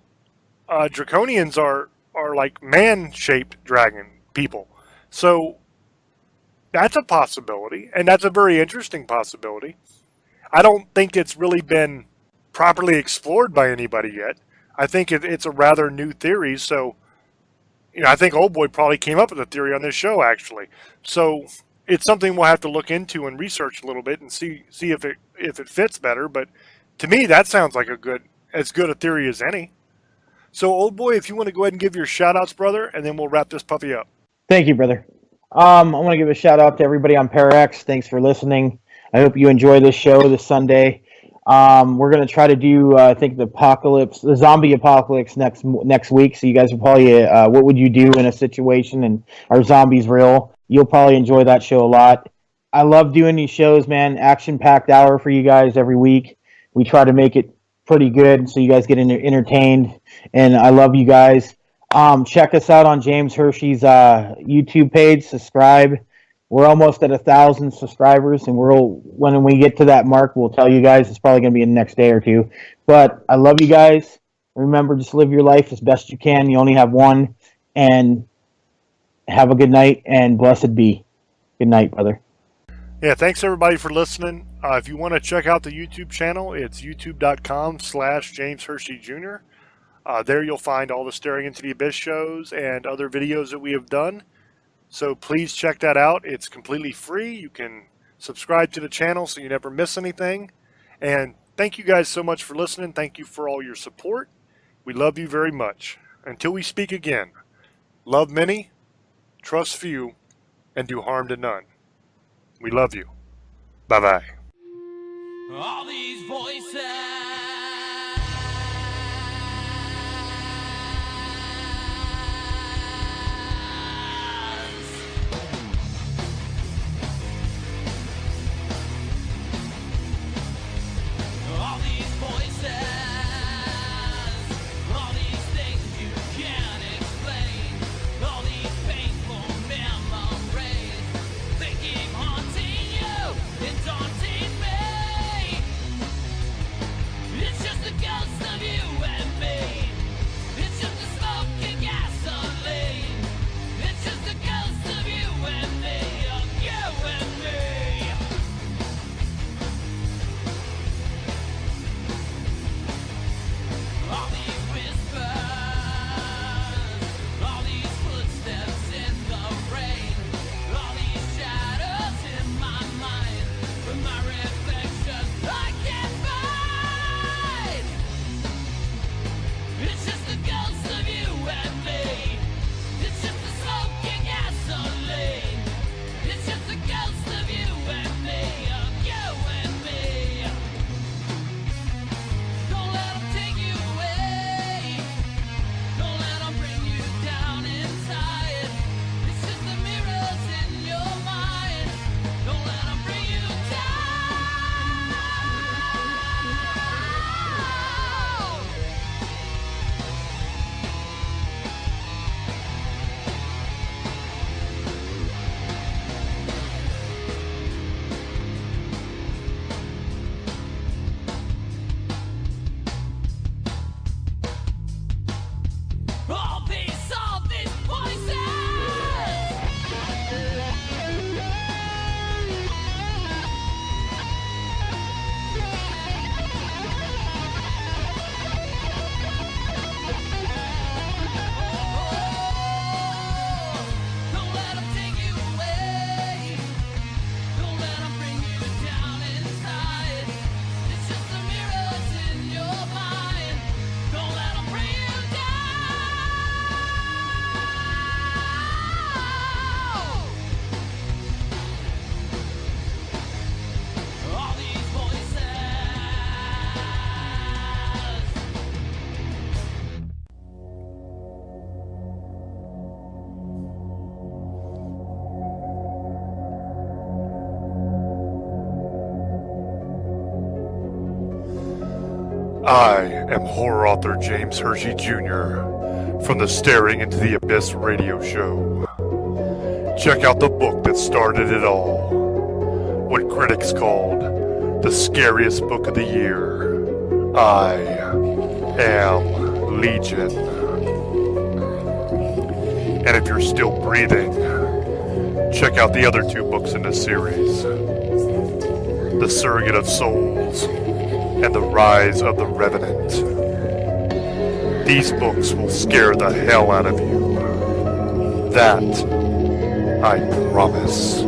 draconians are like man-shaped dragon people. So that's a possibility, and that's a very interesting possibility. I don't think it's really been properly explored by anybody yet. I think it's a rather new theory, so you know, I think Old Boy probably came up with a theory on this show, actually. So it's something we'll have to look into and research a little bit and see if it fits better. But to me, that sounds like as good a theory as any. So Old Boy, if you want to go ahead and give your shout outs, brother, and then we'll wrap this puppy up. Thank you, brother. I want to give a shout out to everybody on ParaX. Thanks for listening. I hope you enjoy this show this Sunday. We're going to try to do, I think, the zombie apocalypse next week. So you guys will probably, what would you do in a situation, and are zombies real? You'll probably enjoy that show a lot. I love doing these shows, man. Action-packed hour for you guys every week. We try to make it pretty good so you guys get entertained, and I love you guys. Check us out on James Hershey's YouTube page. Subscribe. We're almost at 1,000 subscribers, and when we get to that mark, we'll tell you guys. It's probably going to be in the next day or two. But I love you guys. Remember, just live your life as best you can. You only have one. And have a good night, and blessed be. Good night, brother. Yeah, thanks everybody for listening. If you want to check out the YouTube channel, it's youtube.com/James Hershey Jr. There you'll find all the Staring Into the Abyss shows and other videos that we have done. So please check that out. It's completely free. You can subscribe to the channel so you never miss anything. And thank you guys so much for listening. Thank you for all your support. We love you very much. Until we speak again, love many, trust few, and do harm to none. We love you. Bye-bye. All these voices. All these voices, all these things you can't explain, all these painful memories, they keep haunting you and daunting me. I am horror author James Hershey Jr. from the Staring into the Abyss radio show. Check out the book that started it all. What critics called the scariest book of the year. I am Legion. And if you're still breathing, check out the other 2 books in the series. The Surrogate of Souls and The Rise of the Revenant. These books will scare the hell out of you. That I promise.